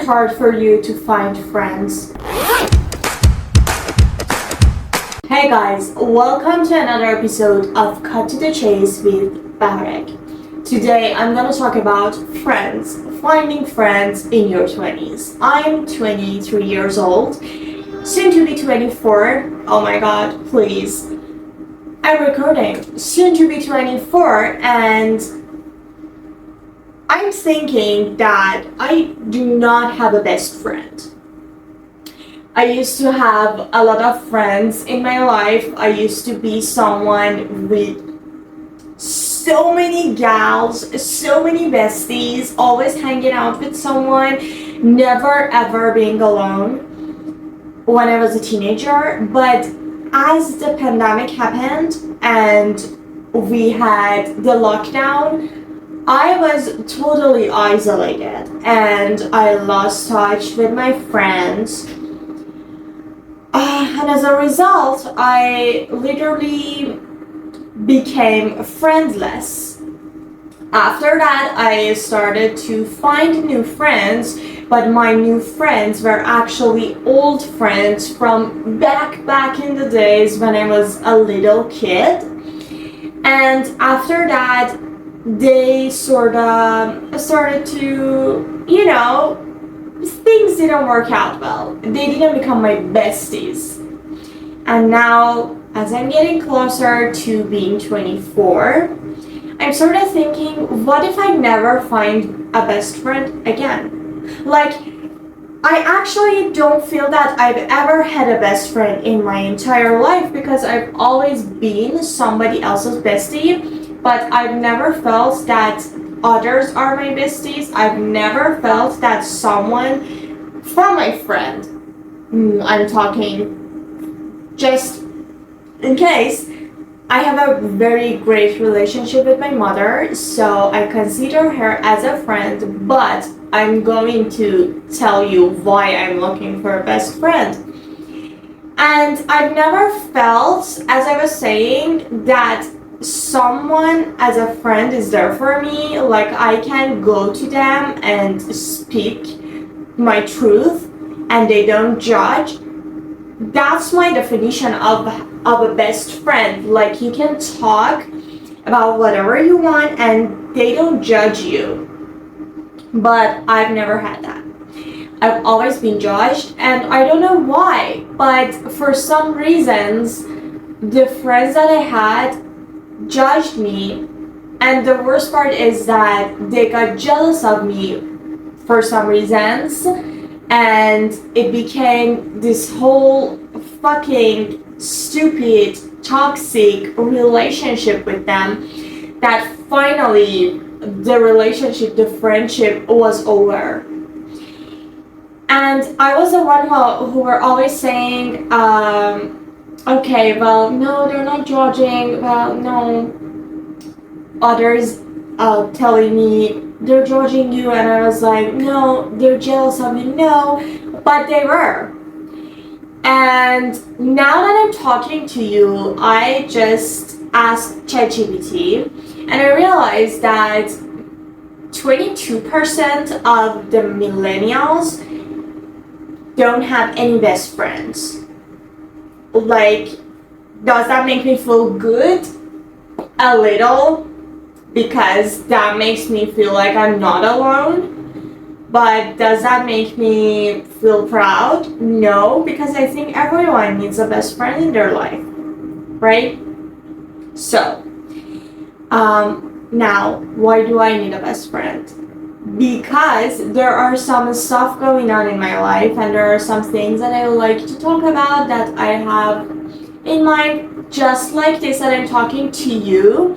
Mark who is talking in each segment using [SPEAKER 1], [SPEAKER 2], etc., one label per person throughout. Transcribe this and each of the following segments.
[SPEAKER 1] hard for you to find friends? Hey guys, welcome to another episode of Cut to the Chase with Baharak. Today I'm gonna talk about friends, finding friends in your 20s. I'm 23 years old, soon to be 24. Oh my god, please. I'm recording, soon to be 24, and I'm thinking that I do not have a best friend. I used to have a lot of friends in my life. I used to be someone with so many gals, so many besties, always hanging out with someone, never ever being alone when I was a teenager. But as the pandemic happened and we had the lockdown, I was totally isolated and I lost touch with my friends. And as a result, I literally became friendless. After that, I started to find new friends, but my new friends were actually old friends from back in the days when I was a little kid. And after that, they sort of started to, things didn't work out well. They didn't become my besties. And now, as I'm getting closer to being 24, I'm sort of thinking, what if I never find a best friend again? Like, I actually don't feel that I've ever had a best friend in my entire life because I've always been somebody else's bestie, but I've never felt that others are my besties. I've never felt that someone from my friend, I'm talking just in case, I have a very great relationship with my mother, so I consider her as a friend, but I'm going to tell you why I'm looking for a best friend. And I've never felt, as I was saying, that someone as a friend is there for me, like I can go to them and speak my truth and they don't judge. That's my definition of a best friend. Like, you can talk about whatever you want and they don't judge you. But I've never had that. I've always been judged and I don't know why, but for some reasons the friends that I had judged me, and the worst part is that they got jealous of me for some reasons, and it became this whole fucking stupid, toxic relationship with them that finally the relationship, the friendship was over. And I was the one who were always saying, okay, well, no, they're not judging. Well, no. Others telling me they're judging you, and I was like, no, they're jealous of me. No, but they were. And now that I'm talking to you, I just asked ChatGPT, and I realized that 22% of the millennials don't have any best friends. Like, does that make me feel good? A little, because that makes me feel like I'm not alone. But does that make me feel proud? No, because I think everyone needs a best friend in their life, right? So, now, why do I need a best friend? Because there are some stuff going on in my life, and there are some things that I would like to talk about that I have in mind, just like this that I'm talking to you,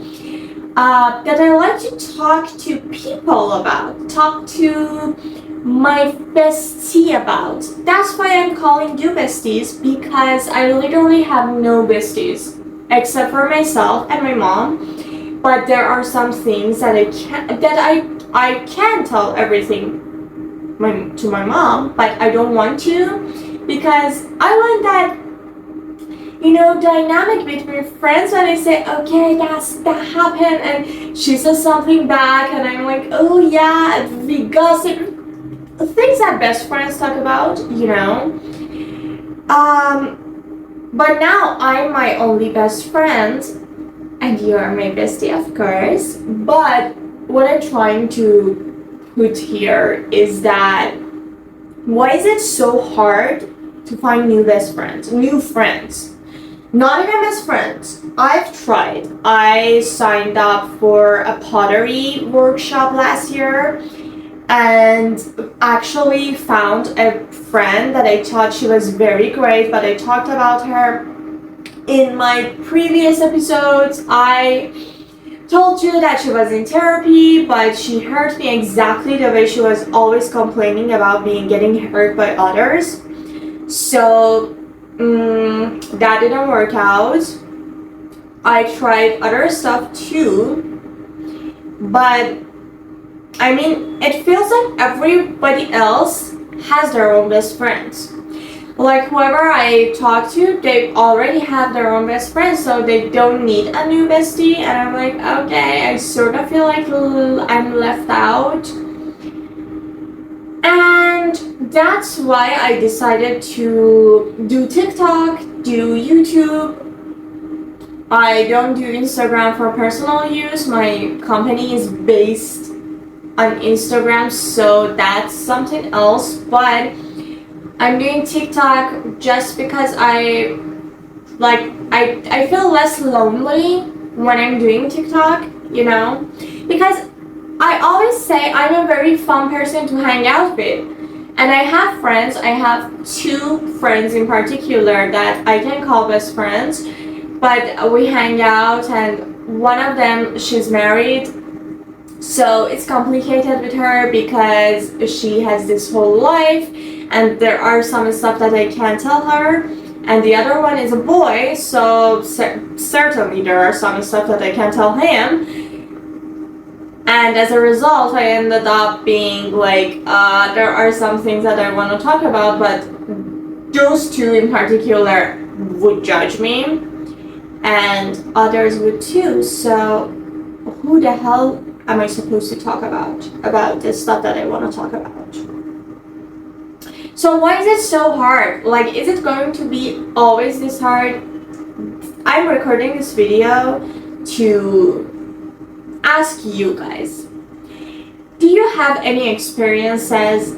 [SPEAKER 1] that I like to talk to people about, talk to my bestie about. That's why I'm calling you besties, because I literally have no besties except for myself and my mom. But there are some things that I can tell everything to my mom, but I don't want to, because I want that, dynamic between friends when I say, okay, that happened, and she says something back, and I'm like, oh yeah, we gossip, things that best friends talk about, you know. But now I'm my only best friend, and you are my bestie, of course. But what I'm trying to put here is that why is it so hard to find new best friends, new friends? Not even best friends. I've tried. I signed up for a pottery workshop last year and actually found a friend that I thought she was very great, but I talked about her in my previous episodes. I told you that she was in therapy, but she hurt me exactly the way she was always complaining about getting hurt by others. So that didn't work out. I tried other stuff too, but I mean, it feels like everybody else has their own best friends. Like whoever I talk to, they already have their own best friends, so they don't need a new bestie. And I'm like, okay, I sort of feel like I'm left out. And that's why I decided to do TikTok, do YouTube. I don't do Instagram for personal use. My company is based on Instagram, so that's something else. But I'm doing TikTok just because I feel less lonely when I'm doing TikTok, you know? Because I always say I'm a very fun person to hang out with. And I have friends. I have 2 friends in particular that I can call best friends. But we hang out, and one of them, she's married. So it's complicated with her because she has this whole life, and there are some stuff that I can't tell her. And the other one is a boy, so certainly there are some stuff that I can't tell him. And as a result, I ended up being like, there are some things that I want to talk about, but those 2 in particular would judge me, and others would too. So who the hell am I supposed to talk about this stuff that I want to talk about? So why is it so hard? Like, is it going to be always this hard? I'm recording this video to ask you guys, do you have any experiences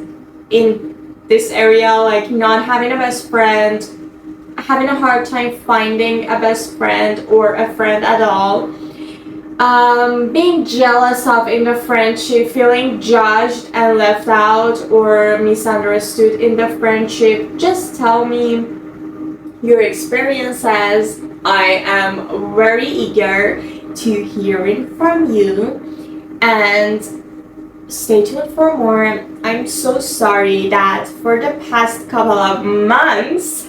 [SPEAKER 1] in this area, like not having a best friend, having a hard time finding a best friend or a friend at all, being jealous of in the friendship, feeling judged and left out or misunderstood in the friendship? Just tell me your experiences. I am very eager to hearing from you, and stay tuned for more. I'm so sorry that for the past couple of months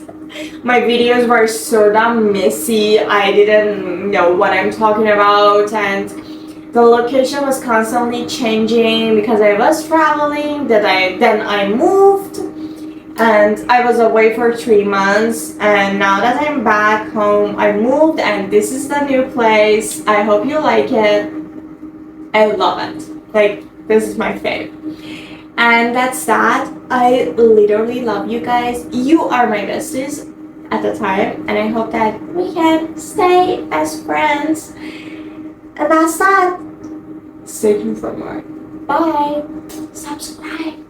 [SPEAKER 1] my videos were sort of messy. I didn't know what I'm talking about, and the location was constantly changing because I was traveling. Then I moved, and I was away for 3 months, and now that I'm back home, I moved, and this is the new place. I hope you like it. I love it. Like, this is my fave. And that's that. I literally love you guys. You are my besties at the time, and I hope that we can stay as friends. And that's that. Stay tuned for more. Bye. Subscribe.